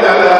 လ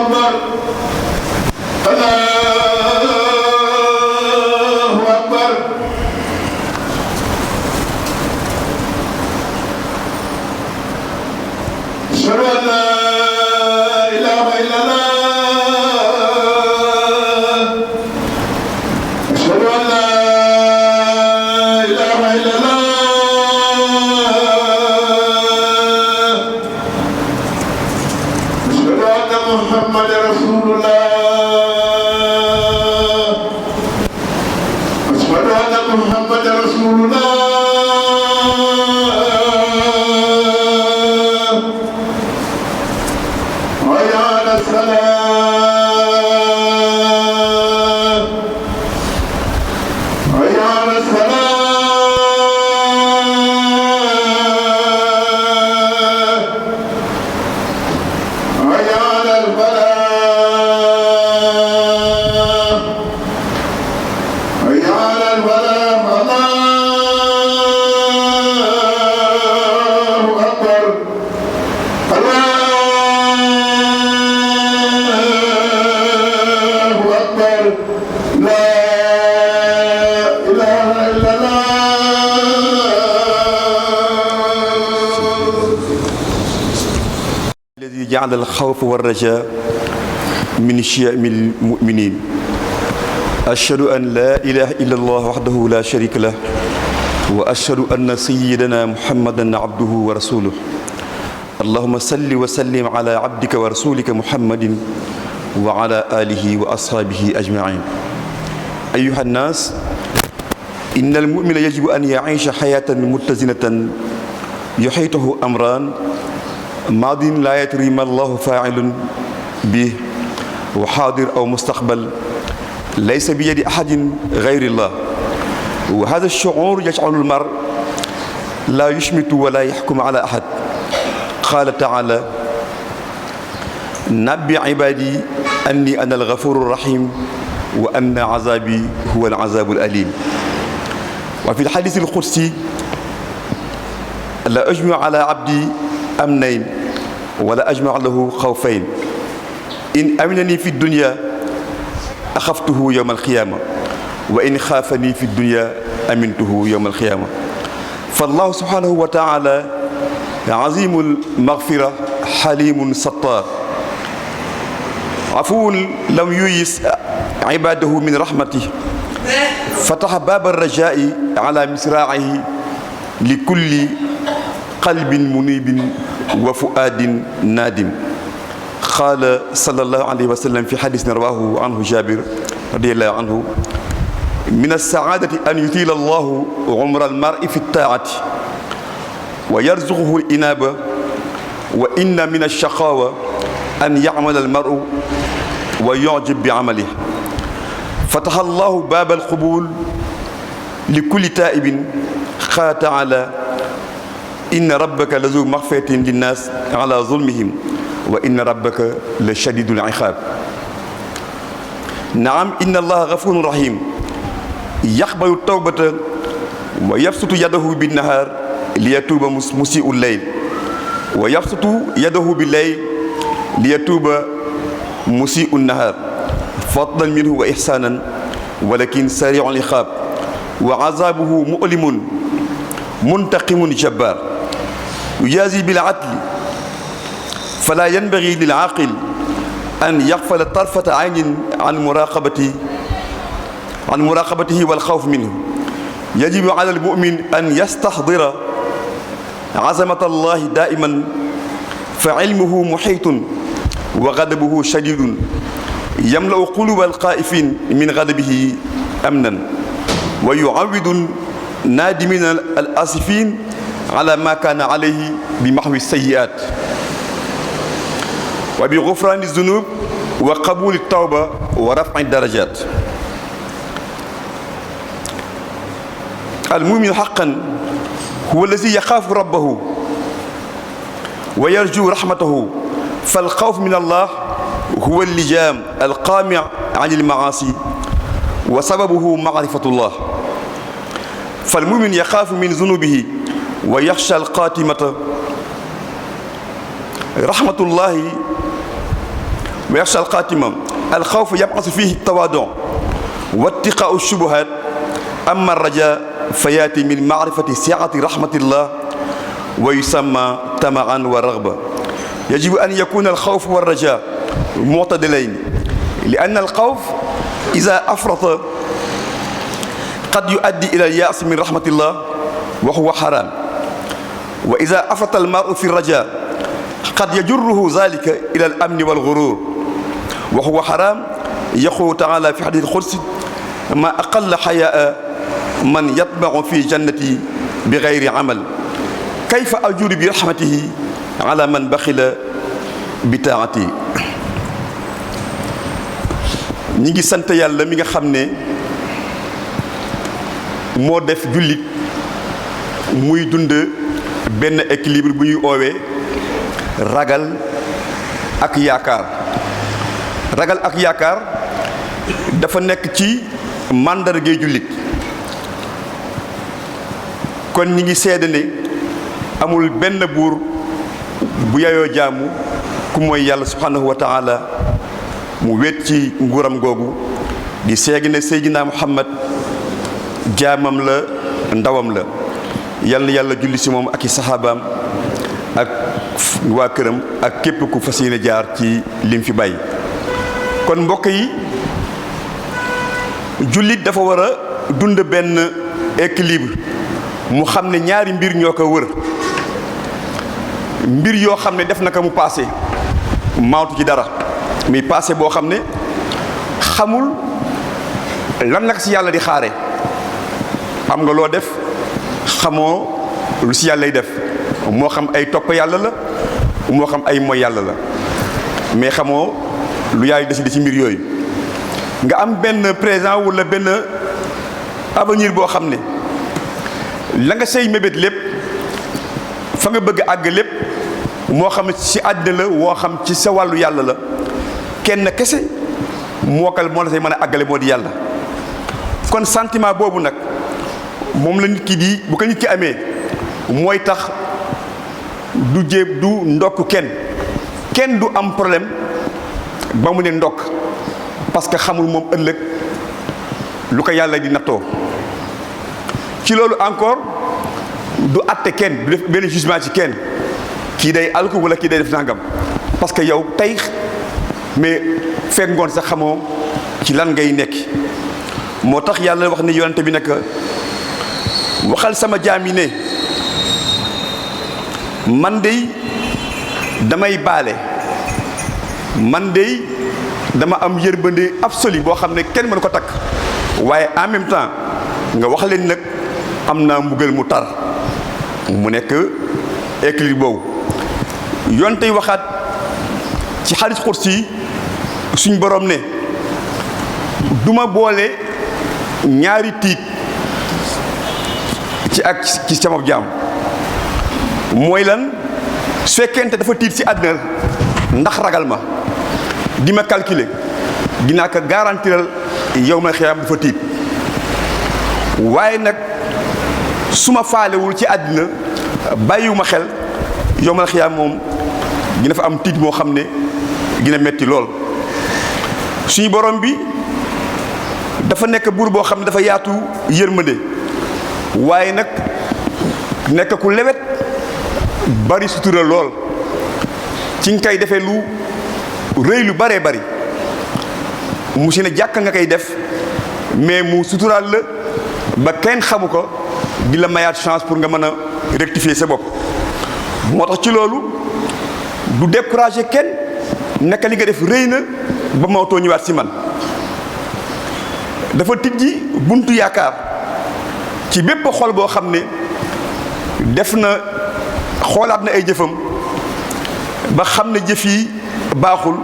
أكبر الله أكبر أشهد أن لا إله إلا الله أشهد أن لا إله إلا الله أشهد أن محمد رسول الله أشهد أن محمد رسول الله حي على الصلاة حي على الصلاة حي على الفلاح حي على الفلاح الله أكبر الله أكبر لا إله إلا الله الذي جعل الخوف والرجاء من شيم المؤمنين أشهد أن لا إله إلا الله وحده لا شريك له وأشهد أن سيدنا محمدا عبده ورسوله اللهم صل وسلم على عبدك ورسولك محمد وعلى آله وأصحابه أجمعين أيها الناس إن المؤمن يجب أن يعيش حياة متزنة يحيطه أمران ماض لا يدري ما الله فاعل به وحاضر أو مستقبل ليس بيد أحد غير الله وهذا الشعور يجعل المرء لا يشمت ولا يحكم على أحد قال تعالى نبئ عبادي أني أنا الغفور الرحيم وأن عذابي هو العذاب الأليم وفي الحديث القدسي لا أجمع على عبدي أمنين ولا أجمع له خوفين إن أمنني في الدنيا أخفته يوم القيامة وإن خافني في الدنيا أمنته يوم القيامة فالله سبحانه وتعالى عظيم المغفرة حليم ستار عفو لم ييس عباده من رحمته فتح باب الرجاء على مصراعه لكل قلب منيب وفؤاد نادم قال صلى الله عليه وسلم في حديث رواه عنه جابر رضي الله عنه من السعادة أن يطيل الله عمر المرء في الطاعة ويرزقه الإنابة وإن من الشقاوة أن يعمل المرء ويعجب بعمله فتح الله باب القبول لكل تائب قال تعالى إن ربك لذو مغفرة للناس على ظلمهم وإن ربك لشديد العقاب نعم إن الله غفور رحيم يقبل التوبة ويبسط يده بالنهار ليتوب مسيء الليل ويبسط يده بالليل ليتوب مسيء النهار فضلا منه وإحسانا ولكن سريع العقاب وعذابه مؤلم منتقم جبار يجازي بالعدل فلا ينبغي للعاقل أن يغفل طرفة عين عن مراقبته والخوف منه يجب على المؤمن أن يستحضر عظمة الله دائما فعلمه محيط وغضبه شديد يملأ قلوب الخائفين من غضبه أمنا ويعود النادمين الآسفين على ما كان عليه بمحو السيئات وبغفران الذنوب وقبول التوبة ورفع الدرجات المؤمن حقا هو الذي يخاف ربه ويرجو رحمته فالخوف من الله هو اللجام القامع عن المعاصي وسببه معرفة الله فالمؤمن يخاف من ذنوبه ويخشى القاتمة رحمة الله ويخشى الخاتمة. الخوف يبعث فيه التواضع واتقاء الشبهات، أما الرجاء فيأتي من معرفة سعة رحمة الله ويسمى طمعا ورغبة. يجب أن يكون الخوف والرجاء معتدلين، لأن الخوف إذا أفرط قد يؤدي إلى اليأس من رحمة الله وهو حرام، وإذا أفرط المرء في الرجاء قد يجره ذلك إلى الأمن والغرور وهو حرام. يقول تعالى في حديث القدسي: ما أقل حياء من يطمع في جنتي بغير عمل، كيف أجور برحمته على من بخل بطاعتي. ñi ngi sant yàlla mi nga xam ne moo def jullit muy dund benn équilibre bu ñuy oowee ragal ak yaakaar. ragal ak yaakaar dafa nekk ci màndargay jullit. kon ñi ngi seede ne amul benn buur bu yayoo jaamu ku mooy yàlla subhanahu wa taala, mu wéet ci nguuram googu di seegi ne Seydina Muhammad jaamam la, ndawam la. yal na yàlla julli si moom ak i saxaabaam ak waa këram ak képp ku fas yéene jaar ci lim fi bàyyi. kon mbokk yi, jullit dafa war a dund benn équilibre, mu xam ne ñaari mbir ñoo ko wër. mbir yoo xam ne def na ko mu passé maawtu ci dara, muy passé boo xam ne xamul lan nag si yàlla di xaare. am nga loo def xamoo lu si yàlla lay def, moo xam ay topp yàlla la, moo xam ay mooy yàlla la, mais xamoo lu yaay décidé ci mbir yooyu. nga am benn présent wala benn avenir boo xam ne la nga say mébét lépp, fa nga bëgg àgg lépp, moo xam ci àddina la, woo xam ci sa wàllu yàlla la, kenn kese moo la say mën a àggale moo di yàlla. kon sentiment boobu nag moom la nit ki di, bu ko nit ki amee, mooy tax du jéem du ndokk kenn du am problème ba mu ne ndokk, parce que xamul moom ëllëg lu ko yàlla di nattoo. ci loolu encore du àtte kenn, du def benn jugement ci kenn, kii day alku wala kii day def nangam, parce que yow tey mais fekk ngoon sax xamoo ci lan ngay nekk. moo tax yàlla wax ne yonante bi nekk waxal sama jaam yi ne man dey damay baale, man dey dama am yërmande absolu boo xam ne kenn mënu ko takk, waaye en même temps nga wax leen nag am naa mbugal mu tar. mu nekk équilibre boobu. yoon tey waxaat ci xadiis xudsi suñ borom ne duma boole ñaari tiit ci sama jaam. mooy lan? su fekkente dafa tiit ci àddina ndax ragal ma di ma calculer, dinaa ko garantiral yow ma xiyaam dafa tiit. waaye nag su ma faalewul ci àddina bàyyiwuma xel, yow ma xiyaam moom dina fa am tiit moo xam ne dina metti lool. suñu borom bi dafa nekk buur boo xam ne dafa yaatu yërmande, waaye nag nekk ku lewet bari sutura lool. ci nga koy defee lu rëy lu baree bari, mu si ne jàkk nga koy def, mais mu suturaal la ba kenn xamu ko, di la mayaat chance pour nga mën a rectifier sa bopp. moo tax ci loolu du décourager kenn, naka li nga def rëy na ba mawtoo ñëwaat si man. dafa tijji buntu yaakaar ci bépp xol boo xam ne def na xoolaat na ay jëfam ba xam ne jëf yi baaxul,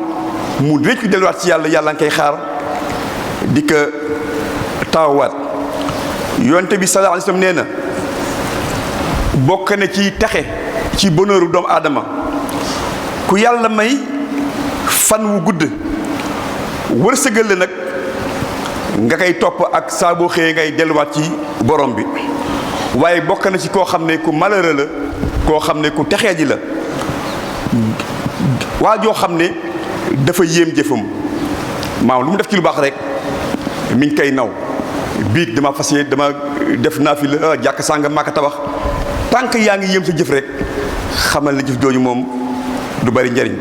mu réccu delluwaat ci yàlla. yàlla nga koy xaar di ko taawaat. yonte bi sallallahu alayhi wasallam nee na bokk na ci texe ci bonheuru doomu aadama ku yàlla may fan wu gudd wërsëgal la nag nga koy topp ak saa boo xëyee ngay delluwaat ci borom bi. waaye bokk na ci koo xam ne ku malheureux la, koo xam ne ku texee ji la, waa joo xam ne dafa yéem jëfam maanaam lu mu def ci lu baax rek mi ngi koy naw biig dama fas yéene dama def naa fi la jàkk sàngam maa ko tabax tànk yaa ngi yéem sa jëf rek xamal ne jëf jooju moom du bari njariñ.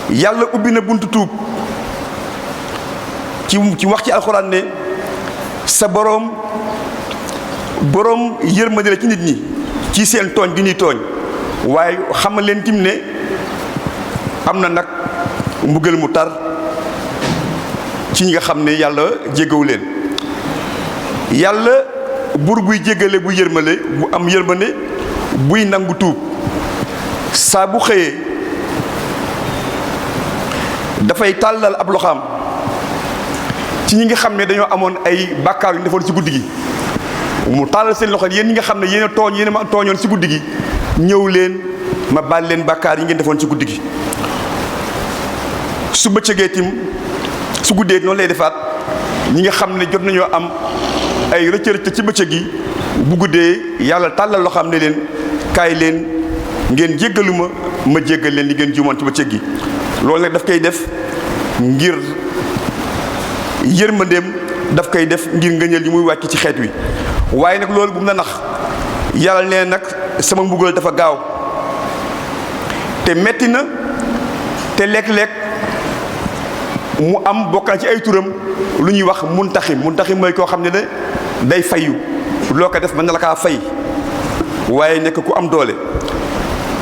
yàlla ubbi na buntu tuub ci wax ci alxuraan ne sa boroom yërmande la ci nit ñi ci seen tooñ gi ñuy tooñ waaye xamal leen tim ne am na nag mbugal mu tar ci ñi nga xam ne yàlla jéggawu leen. yàlla buur buy jéggale bu yërmale bu am yërmande buy nangu tuub saa bu xëyee dafay tàllal ab loxaam ci ñi nga xam ne dañoo amoon ay bàkkaar yu ñu defoon ci guddi gi mu tàllal seen loxo yéen ñi nga xam ne yéen a ma tooñoon ci guddi gi ñëw leen ma baal leen bàkkaar yi ngeen defoon ci guddi gi. su bëccëgee tim su guddee noonu lay defaat ñi nga xam ne jot nañoo am ay rëcc ci bëccëg gi bu guddee yàlla tàllal loo xam ne leen kaay leen ngeen jéggalu ma jéggal leen li ngeen juumoon ci bëccëg gi. loolu nag daf koy def ngir yërmandeem daf koy def ngir ngëneel yi muy wàcc ci xeet wi waaye nag loolu bu mu na nax yàlla nee nag sama mbugal dafa gaaw te metti na te lekk-lekk mu am bokk na ci ay turam lu ñuy wax muntaxim mooy koo xam ne ne day fayu loo ko def mën na la kaa fay waaye nekk ku am doole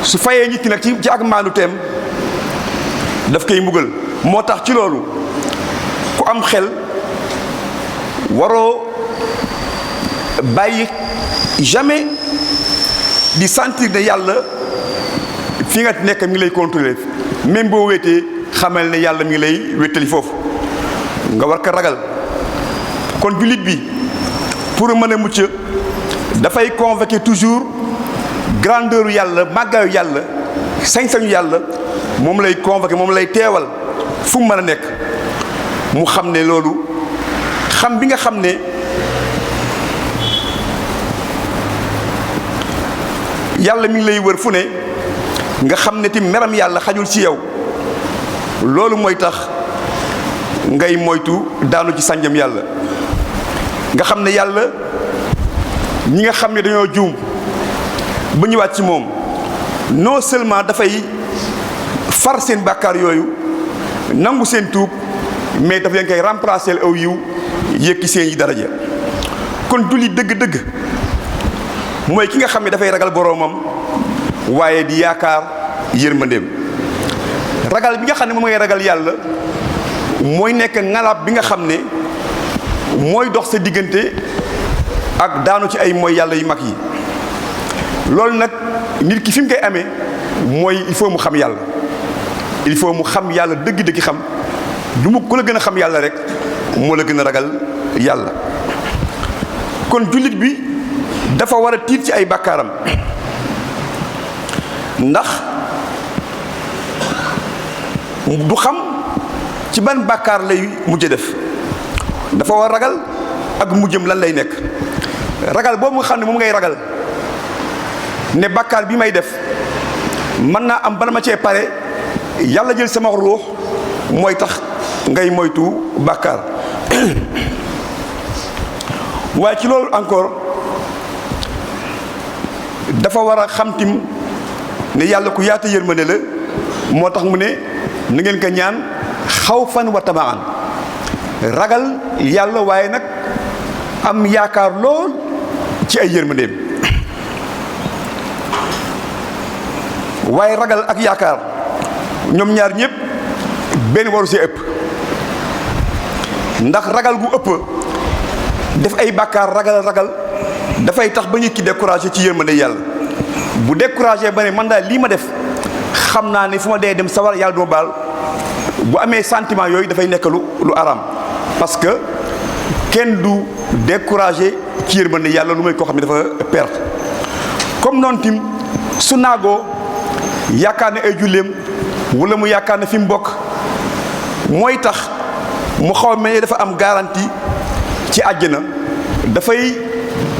su fayee nit ki nag ci ak maandu teem daf koy mbugal. moo tax ci loolu ku am xel waroo bàyyi jamais di sentir ne yàlla fi nga nekk mi ngi lay contrôler même boo wéetee xamal ne yàlla mi ngi lay wéttali foofu nga war ko ragal. kon jullit bi pour mën a mucc dafay convoquer toujours grandeur yàlla màggaayu yàlla sañ-sañu yàlla moom lay convoquer moom lay teewal fu mu mën a nekk mu xam ne loolu xam bi nga xam ne yàlla mi ngi lay wër fu ne nga xam ne ti meram yàlla xajul ci yow loolu mooy tax ngay moytu daanu ci sànjam yàlla. nga xam ne yàlla ñi nga xam ne dañoo juum ba ñëwaat ci moom non seulement dafay far seen bàkkaar yooyu nangu seen tuub mais daf leen koy remplacer aw yiw yëkki seen yi daraja. kon julli dëgg-dëgg mooy ki nga xam ne dafay ragal boroomam waaye di yaakaar yërmandeem. ragal bi nga xam ne moom ngay ragal yàlla mooy nekk ngalaab bi nga xam ne mooy dox sa diggante ak daanu ci ay mooy yàlla yu mag yi. loolu nag nit ki fi mu koy amee mooy il faut mu xam yàlla il faut mu xam yàlla dëgg-dëgg xam lu mu ku la gën a xam yàlla rek moo la gën a ragal yàlla. kon jullit bi dafa war a tiit ci ay bàkkaaram ndax du xam ci ban bàkkaar lay mujj def. dafa war ragal ak mujjëm lan lay nekk. ragal boobu nga xam ne moom ngay ragal ne bàkkaar bi may def mën naa am bala ma cee pare yàlla jël sama ruux mooy tax ngay moytu bàkkaar. waaye ci loolu encore dafa war a xamtim ne yàlla ku yaata yërmande la moo tax mu ne na ngeen ko ñaan xawfan wa tamaan ragal yàlla waaye nag am yaakaar lool ci ay yërmandeem. waaye ragal ak yaakaar ñoom ñaar ñëpp benn waru see ëpp ndax ragal gu ëpp def ay bàkkaar ragal dafay tax ba nit ki découragé ci yërmande yàlla. bu découragé ba ne man daal lii ma def xam naa ne fu ma dee dem sawar yàlla duma baal bu amee sentiment yooyu dafay nekk lu araam parce que kenn du découragé ci yërmande yàlla lu may koo xam ne dafa perte. comme noonu tim su naagoo yaakaar ne ay julleem wala mu yaakaar ne fi mu bokk mooy tax mu xaw mel ne dafa am garantie ci àjjana dafay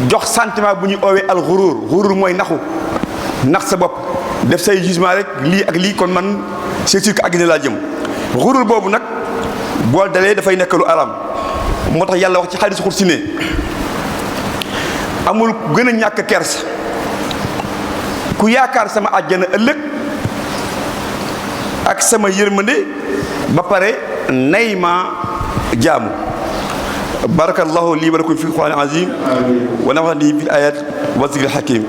jox sentiment bu ñuy oowee al xurur mooy nax sa bopp def say jugement rek lii ak lii kon man c'est sûr que àggina laa jëm. xurur boobu nag boo dalee dafay nekk lu araam moo tax yàlla wax ci xadiis xudsi ne amul gën a ñàkk kersa ku yaakaar sama àjjana ëllëg ak sama yërmande ba pare nay ma jaamu. barakallahu lii wa lakum fi l-Qur'aan al-aziim wa nafa'anii bil aayaat wa zikril hakiim.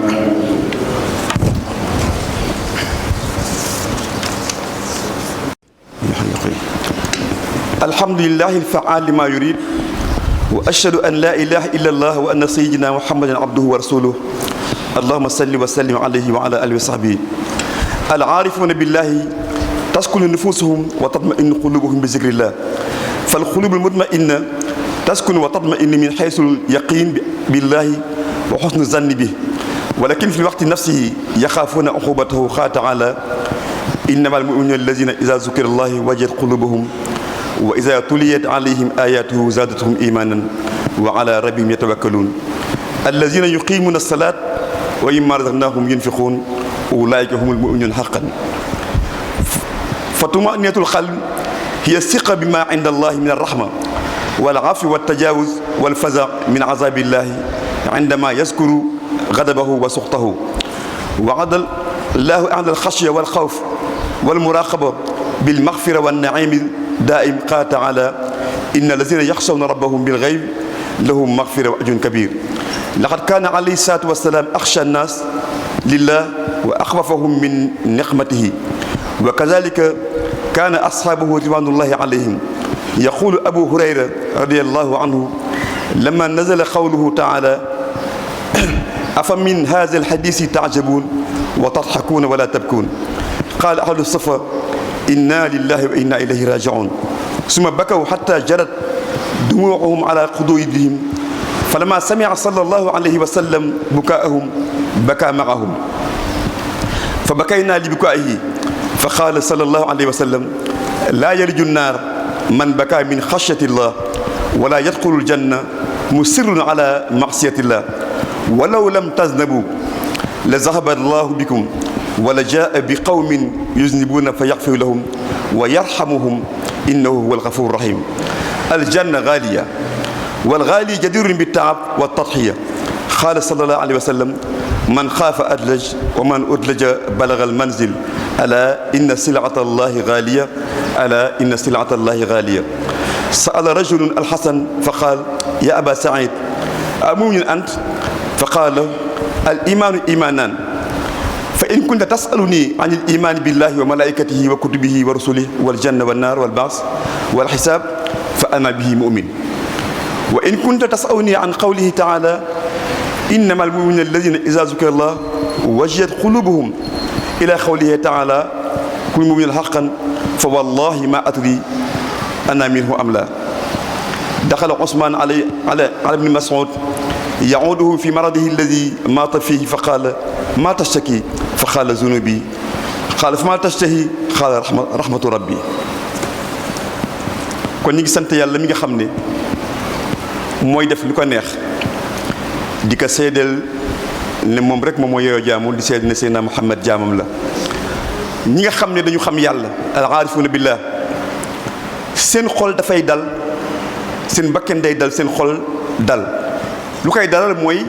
alhamdulillahi al-fa'aal limaa yuriid wa ashhadu an laa ilaaha illa allah wa anna sayyidinaa muhammadan abduhu wa rasuluhu allahumma salli wa sallim alayhi wa ala alihi wa sahbihi. al-aarifuuna billahi taskunu nufuusuhum wa tatma'innu quluubuhum bi zikrillah fal quluubul mutma'inna taskunu wa tatma'innu min haysul yaqiin billahi wa husnu zanni bihi walakin fi waqti nafsihi yaxaafuuna uqubatahu qaala ta'aala innamal mu'minuuna allaziina izaa zukira allahu wajilat quluubuhum wa izaa tuliyat alayhim aayaatuhu zaadathum iimaanan wa alaa rabbihim yatawakkaluun allaziina yuqiimuuna as-salaata wa mimmaa razaqnaahum yunfiquun ulaa'ika humul mu'minuuna haqqan. fa tuma'ninatul qalbi hiya siqa bimaa inda allahi min ar-rahma wal afwi wat tajaawuz wal faza' min azaabillahi indamaa yazkuru ghadabahu wa sukhtahu wa wa'ada allahu ahla al-khashya wal khawf wal muraqaba bil maghfira wan na'iim daa'im qaala ta'aala inna allaziina yaxshawna rabbahum bil ghaybi lahum maghfira wa ajrun kabiir laqad kaana alayhi salaatu wa salaam axsha an-naas lillah wa axwafahum min niqmatihi wa kazaalika kaana ashaabuhu ridwaanullahi alayhim yaquulu abu hurayra radiyallahu anhu lammaa nazala qawluhu ta'aala afa min haazal hadiisi ta'jabuun wa tadhakuuna wa laa tabkuun qaala ahlu safa inna lillahi wa inna ilayhi raaji'uun summa bakaw hattaa jarat dumuu'uhum alaa quduudihim falammaa sami'a sallallahu alayhi wa sallam bukaa'ahum bakaa ma'ahum fa bakaynaa li bukaa'ihi fa qaala sallallahu alayhi wa sallam laa yaliju nnaar man bakaa min xashyati llah wa laa yadxulu ljanna musirrun alaa ma'siyati llah walaw lam taznabu la zahaba allahu bikum wala jaa bi qawmin yuznibuuna fa yaxfiru lahum wa yarhamuhum innahu huwa algafuuru rahim. aljanna gaaliya wal gaali jadirun bi taab wa tadxiya qaala sallallahu alayhi wa sallam man xaafa adlaj wa man udlaja balaga almanzil ala inna silata allahi gaaliya ala inna silata allahi gaaliya. sa'ala rajulun alxasan fa qaal ya aba saïd amumin ant fa qaala al imaanu imaanaan fa in kunta tasaluni an al imaani billahi wa malaikatihi wa kutubihi wa rusulihi wal janna wan naar wal baas wal xisaab fa ana bihi mu'min wa in kunta tasaluni an qawlihi taala innama al mu'minuuna alladina iza zukira allah wajiyat qulubuhum ila qawlihi taala kul mu'minin haqqan fa wallahi ma adri ana minhu am la. daxala Usmaan ala ibni Mas'ud yacuuduhu fi maradihi alladi maata fiihi fa qaala maa tashtaki fa qaala zunubi qaala fa maa tashtahi qaala rahmatu rabbi. kon ñu ngi sant yàlla mi nga xam ne mooy def lu ko neex di ko seedeel ne moom rek moom moo yeyoo jaamu di seedeel ne Seydina Muhammad jaamam la. ñi nga xam ne dañu xam yàlla al-aarifuuna billah seen xol dafay dal seen bakken day dal seen xol dal. lu koy dalal mooy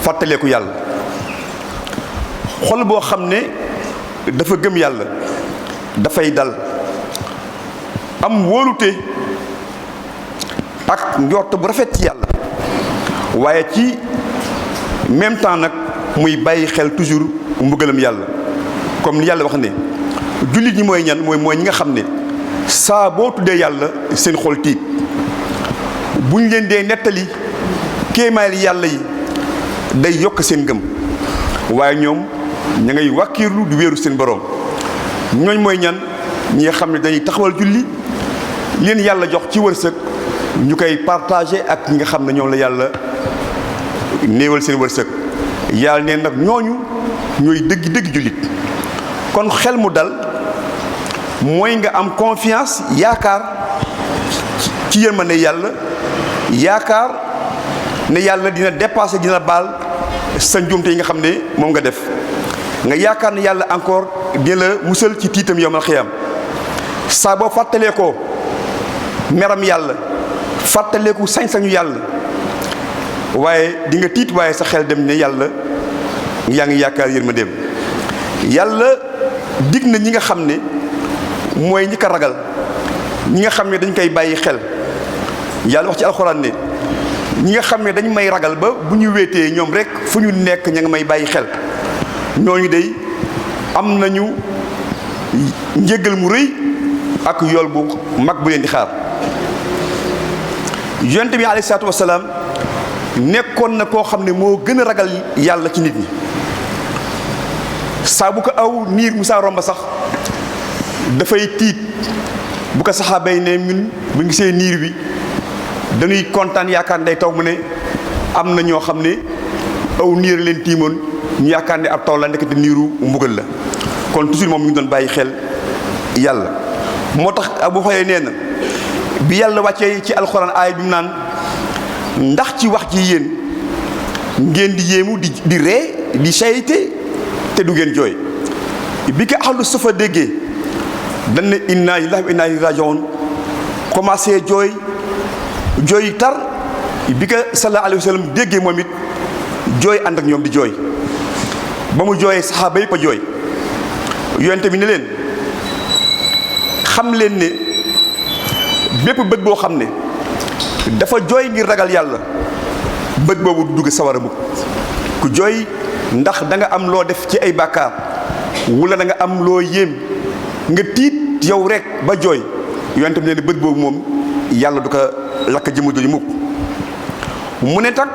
fàttaleeku yàlla xol boo xam ne dafa gëm yàlla dafay dal am wóolute ak njort bu rafet ci yàlla waaye ci même temps nag muy bàyyi xel toujours mbugalam yàlla comme ni yàlla wax ne jullit ñi mooy ñan mooy ñi nga xam ne saa boo tuddee yàlla seen xol tiit buñ leen dee nettali kéemaay yàlla yi day yokk seen gëm waaye ñoom ña ngay wàkkiirlu di wéeru seen borom ñooñ mooy ñan ñi nga xam ne dañuy taxawal julli leen yàlla jox ci wërsëg ñu koy partagé ak ñi nga xam ne ñoom la yàlla néewal seen wërsëg yàlla neen nag ñooñu ñooy dëgg jullit. kon xel mu dal mooy nga am confiance yaakaar ci yërmande yàlla yaakaar ne yàlla dina dépasser dina baal sa njuumte yi nga xam ne moom nga def nga yaakaar ne yàlla encore di la musal ci tiitam yawmal xiyaam saa boo fàttalee ko meram yàlla fàttaleeku sañ-sañu yàlla waaye di nga tiit waaye sa xel dem ne yàlla yaa ngi yaakaar yërmandeem yàlla dig na ñi nga xam ne mooy ñi ko ragal ñi nga xam ne dañ koy bàyyi xel yàlla wax ci alxuraan ne ñi nga xam ne dañ may ragal ba bu ñu wéetee ñoom rek fu ñu nekk ña nga may bàyyi xel ñooñu dey am nañu njéggal mu rëy ak yool bu mag bu leen di xaar yonent bi alayhi salaatu wasalaam nekkoon na koo xam ne moo gën a ragal yàlla ci nit ñi saa bu ko aw niir mu saa romba sax dafay tiit bu ko saxaaba yi ne ñun bu gisee niir bi dañuy kontaan yaakaar ne day taw mu ne am na ñoo xam ne aw niir leen tiimoon ñu yaakaar ne ab taw la ndekete niiru mbugal la kon toujours moom mi ngi doon bàyyi xel yàlla moo tax Abu Hurayra nee na bi yàlla wàccee ci alxuraan aay bi mu naan ndax ci wax ji yéen ngeen di yéemu di ree di sayte te du ngeen jooy bi ko ahlu sufa déggee dañ ne inna lillahi wa inna ilayhi raji'un commencé jooy tar bi ko sallallahu alayhi wa sallam déggee moom it jooy ànd ak ñoom di jooy ba mu jooyee saxaaba yëpp a jooy yonent bi ne leen xam leen ne bépp bët boo xam ne dafa jooy ngir ragal yàlla bët boobu du dugg sawara mukk ku jooy ndax da nga am loo def ci ay bàkkaar wala da nga am loo yéem nga tiit yow rek ba jooy yonent bi ne bët boobu moom yàlla du ko lakk jëmm jooju mukk mu ne tak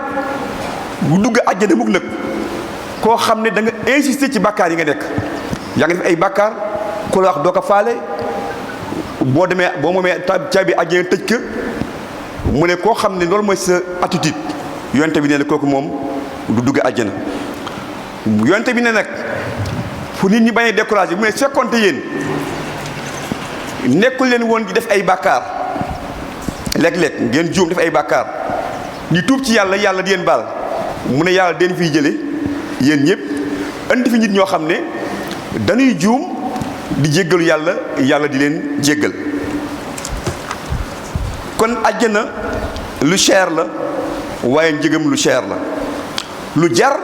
bu dugg àjjana mukk nag koo xam ne da nga insister ci bàkkaar yi nga nekk yaa ngi def ay bàkkaar ku la wax doo ko faale boo demee boo moomee caabi àjjana tëj ka mu ne koo xam ne loolu mooy sa attitude yonte bi nee na kooku moom du dugg àjjana yonte bi ne nag fu nit ñi bañ a découragé mu ne fekkonte yéen nekkul leen woon di def ay bàkkaar léeg-léeg ngeen juum def ay bàkkaar di tuub ci yàlla yàlla di leen baal mu ne yàlla den fiy jële yéen ñëpp andi fi nit ñoo xam ne dañuy juum di jéggalu yàlla yàlla di leen jéggal kon àjjana lu cher la waaye njëgam lu cher la lu jar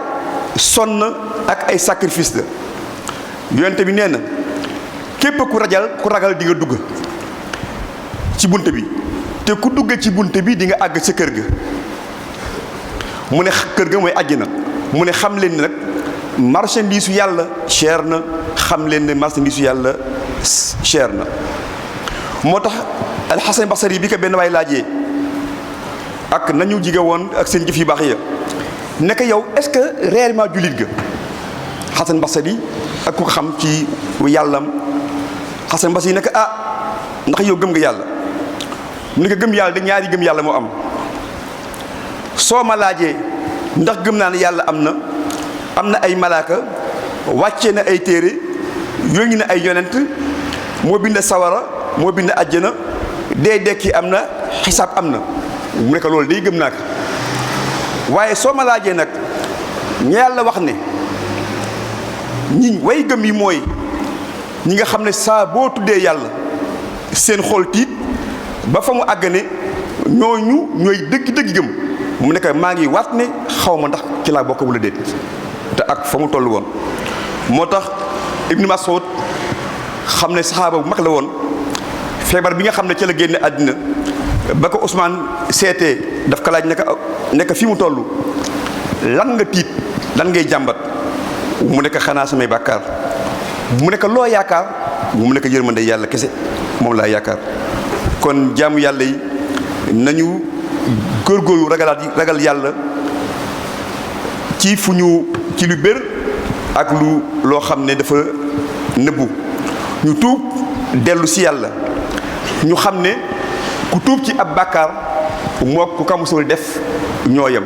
sonn ak ay sacrifice la yonent bi nee na képp ku ragal di nga dugg ci bunt bi te ku dugg ci bunt bi di nga àgg sa kër ga mu ne kër ga mooy àjjana mu ne xam leen ne nag marchandise su yàlla cher na xam leen ne marchandise su yàlla cher na moo tax alxasan basari bi ko benn waay laajee ak nañu jige woon ak seen jëf yu baax ya nekk yow est-ce que réellement jullit ga xasan basari ak ku ko xam ci yàllam xasan basari nekk ndax yow gëm nga yàlla mu ne ko gëm yàlla da ñaari gëm yàlla moo am soo ma laajee ndax gëm naa ne yàlla am na ay malaaka wàcce na ay téere yónni na ay yonent moo bind sawara moo bind àjjana dee dekki am na xisaab am na mu nekk loolu day gëm naa ko waaye soo ma laajee nag ña yàlla wax ne ñi way gëm yi mooy ñi nga xam ne saa boo tuddee yàlla seen xol tiit ba fa mu àgg ne ñooñu ñooy dëgg-dëgg gëm mu nekk maa ngi waat ne xaw ma ndax ci laa bokk wala déet te ak fa mu toll woon moo tax Ibnu Mas'ud xam ne saxaaba bu mag la woon feebar bi nga xam ne ci la génne àddina ba ko Ousmane seetee daf ko laaj nekk fi mu toll lan nga tiit lan ngay jàmbat mu nekk xanaa samay bàkkaar mu nekk loo yaakaar mu nekk yërmande yàlla kese moom laa yaakaar kon jaamu yàlla yi nañu góorgóorlu ragal yàlla ci fu ñu ci lu bér ak loo xam ne dafa nëbbu ñu tuub dellu si yàlla ñu xam ne ku tuub ci ab bàkkaar moo ku ko musul def ñoo yem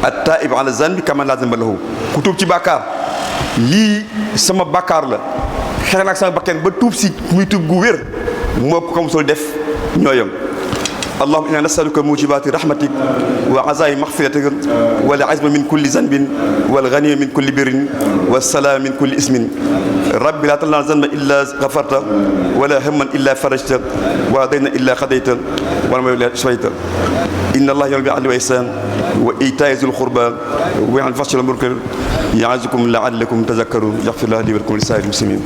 at-taa'ib ala zanbi kaman laa zanba lahu ku tuub ci bàkkaar lii sama bàkkaar la xeex nag sama bakken ba tuub si muy tuub gu wér moo ku ko musul def ñoo yem اللهم إنا نسألك موجبات رحمتك وعزائم مغفرتك والعزم من كل ذنب والغني من كل بر والسلام من كل اسم. رب لا تدع ذنبا إلا غفرته ولا هما إلا فرجته ولا دينا إلا قضيته ولا مريضا إلا شفيته. إن الله يأمر بالعدل والإحسان وإيتاء ذي القربى وينهى عن الفحشاء والمنكر يعظكم لعلكم تذكرون. يغفر الله لي ولكم ولسائر المسلمين.